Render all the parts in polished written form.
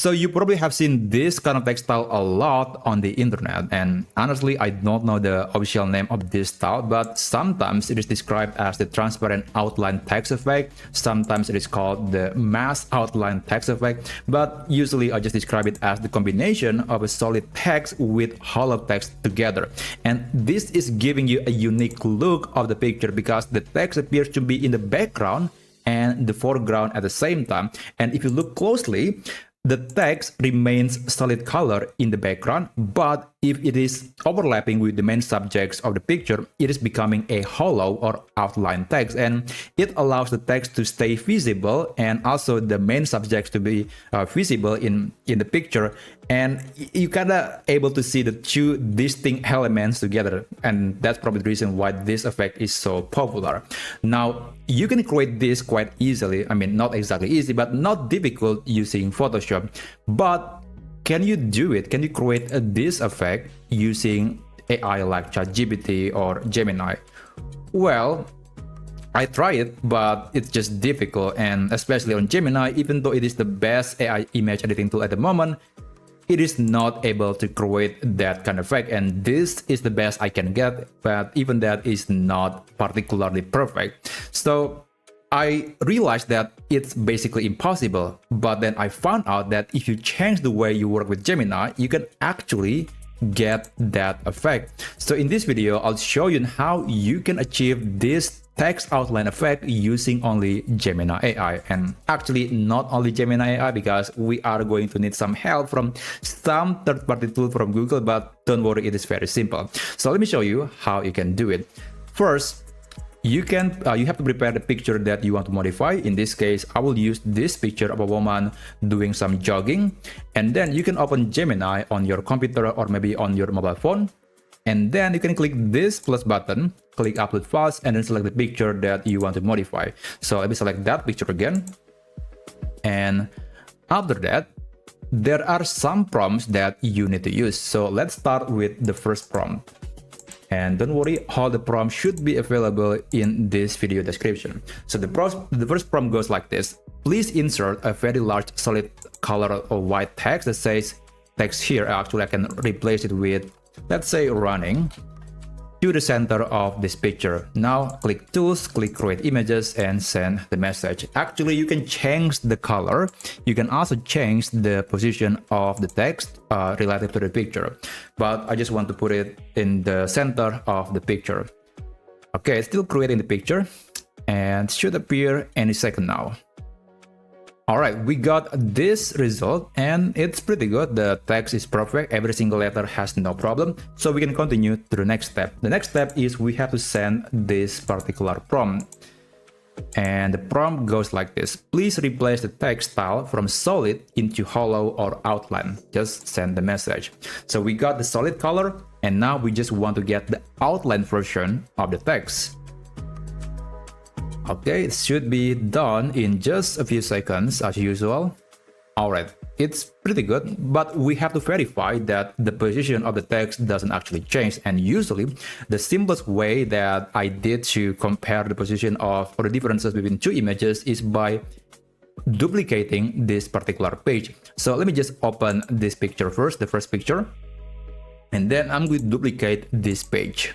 So you probably have seen this kind of text style a lot on the internet, and honestly, I don't know the official name of this style, but sometimes it is described as the transparent outline text effect, sometimes it is called the mass outline text effect, but usually I just describe it as the combination of a solid text with hollow text together. And this is giving you a unique look of the picture because the text appears to be in the background and the foreground at the same time. And if you look closely, the text remains solid color in the background, but if it is overlapping with the main subjects of the picture, it is becoming a hollow or outline text, and it allows the text to stay visible and also the main subjects to be visible in the picture, and you kind of able to see the two distinct elements together, and that's probably the reason why this effect is so popular. Now, you can create this quite easily. I mean, not exactly easy, but not difficult using Photoshop. But can you do it? Can you create this effect using AI like ChatGPT or Gemini? Well, I tried it, but it's just difficult, and especially on Gemini, even though it is the best AI image editing tool at the moment, it is not able to create that kind of effect, and this is the best I can get, but even that is not particularly perfect. So I realized that it's basically impossible, but then I found out that if you change the way you work with Gemini, you can actually get that effect. So in this video, I'll show you how you can achieve this text outline effect using only Gemini AI, and actually not only Gemini AI, because we are going to need some help from some third-party tool from Google, but don't worry, it is very simple. So let me show you how you can do it. First, you have to prepare the picture that you want to modify. In this case, I will use this picture of a woman doing some jogging, and then you can open Gemini on your computer or maybe on your mobile phone. And then you can click this plus button, click upload files, and then select the picture that you want to modify. So let me select that picture again. And after that, there are some prompts that you need to use. So let's start with the first prompt. And don't worry, all the prompts should be available in this video description. So the first prompt goes like this. Please insert a very large solid color or white text that says text here. Actually, I can replace it with, let's say, running, to the center of this picture. Now click tools, click create images, and send the message. Actually, you can change the color. You can also change the position of the text relative to the picture, but I just want to put it in the center of the picture. Okay, it's still creating the picture and should appear any second now. All right, we got this result and it's pretty good. The text is perfect. Every single letter has no problem. So we can continue to the next step. The next step is we have to send this particular prompt. And the prompt goes like this. Please replace the text style from solid into hollow or outline. Just send the message. So we got the solid color, and now we just want to get the outline version of the text. Okay, it should be done in just a few seconds as usual. Alright, it's pretty good, but we have to verify that the position of the text doesn't actually change. And usually, the simplest way that I did to compare the position of or the differences between two images is by duplicating this particular page. So let me just open this picture first, the first picture, and then I'm going to duplicate this page.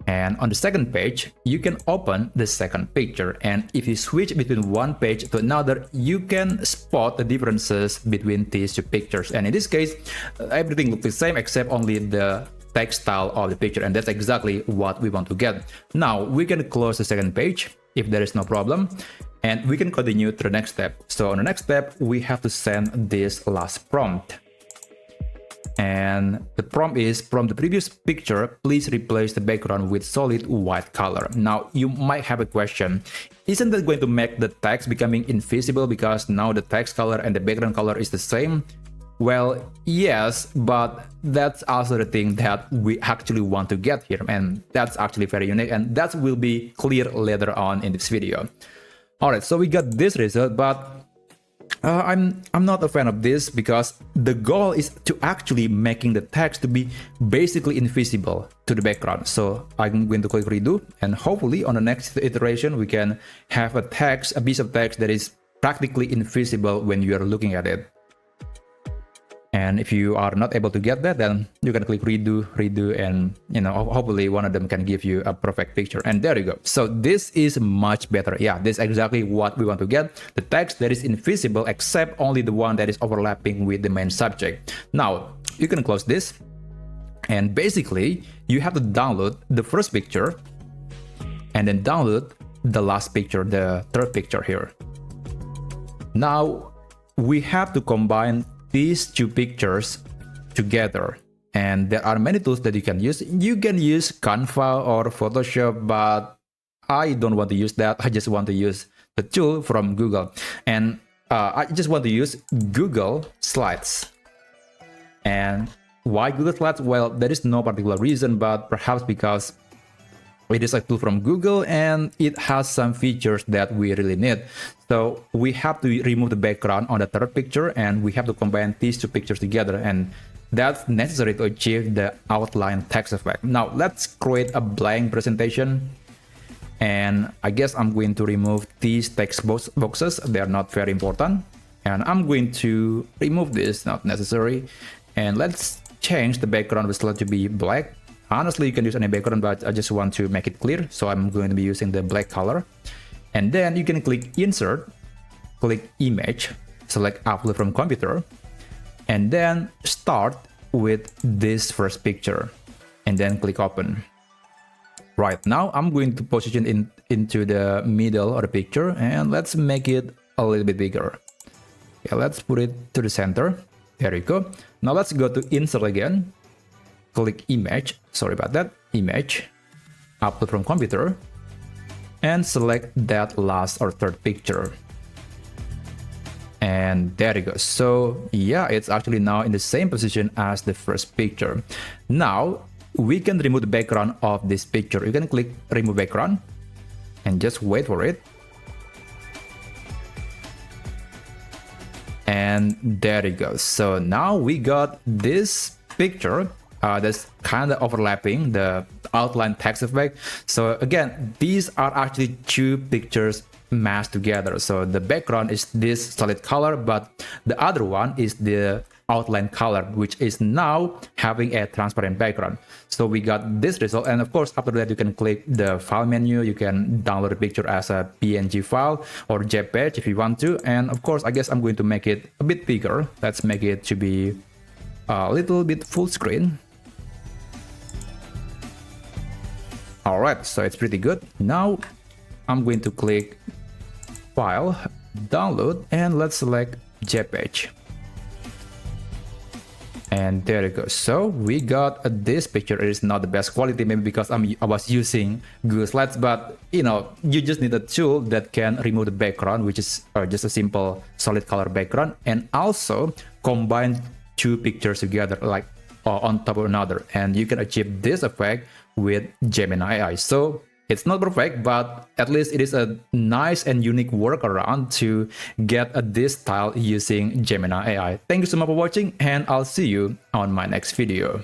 And on the second page, you can open the second picture. And if you switch between one page to another, you can spot the differences between these two pictures. And in this case, everything looks the same except only the text style of the picture. And that's exactly what we want to get. Now, we can close the second page if there is no problem. And we can continue to the next step. So on the next step, we have to send this last prompt. And the prompt is, from the previous picture, please replace the background with solid white color. Now, you might have a question. Isn't that going to make the text becoming invisible because now the text color and the background color is the same? Well, yes, but that's also the thing that we actually want to get here. And that's actually very unique. And that will be clear later on in this video. All right, so we got this result, but I'm not a fan of this because the goal is to actually making the text to be basically invisible to the background. So I'm going to click redo, and hopefully on the next iteration we can have a piece of text that is practically invisible when you are looking at it. And if you are not able to get that, then you can click redo, and hopefully one of them can give you a perfect picture. And there you go. So this is much better. Yeah, this is exactly what we want to get. The text that is invisible except only the one that is overlapping with the main subject. Now, you can close this. And basically, you have to download the first picture and then download the last picture, the third picture here. Now, we have to combine these two pictures together, and there are many tools that you can use. You can use Canva or Photoshop, but I don't want to use that. I just want to use the tool from Google, and I just want to use Google Slides. And why Google Slides? Well, there is no particular reason, but perhaps because it is a tool from Google and it has some features that we really need. So we have to remove the background on the third picture, and we have to combine these two pictures together, and that's necessary to achieve the outline text effect. Now let's create a blank presentation, and I guess I'm going to remove these text boxes. They are not very important, and I'm going to remove this, not necessary. And let's change the background with color to be black. Honestly, you can use any background, but I just want to make it clear, so I'm going to be using the black color. And then you can click Insert, click Image, select Upload from Computer, and then start with this first picture, and then click Open. Right, now I'm going to position into the middle of the picture, and let's make it a little bit bigger. Yeah, let's put it to the center. There you go. Now let's go to Insert again. Click Image, sorry about that, Image, Upload from Computer, and select that last or third picture. And there you go. So yeah, it's actually now in the same position as the first picture. Now we can remove the background of this picture. You can click Remove Background and just wait for it. And there you go. So now we got this picture that's kind of overlapping the outline text effect. So again, these are actually two pictures mashed together. So the background is this solid color, but the other one is the outline color, which is now having a transparent background. So we got this result, and of course after that you can click the file menu. You can download the picture as a PNG file or JPEG if you want to. And of course, I guess I'm going to make it a bit bigger. Let's make it to be a little bit full screen. All right, so it's pretty good. Now I'm going to click File, Download, and let's select JPEG. And there you go. So we got this picture. It is not the best quality, maybe because I was using Google Slides, but you just need a tool that can remove the background, which is just a simple solid color background, and also combine two pictures together, like on top of another, and you can achieve this effect with Gemini AI. So it's not perfect, but at least it is a nice and unique workaround to get this style using Gemini AI. Thank you so much for watching, and I'll see you on my next video.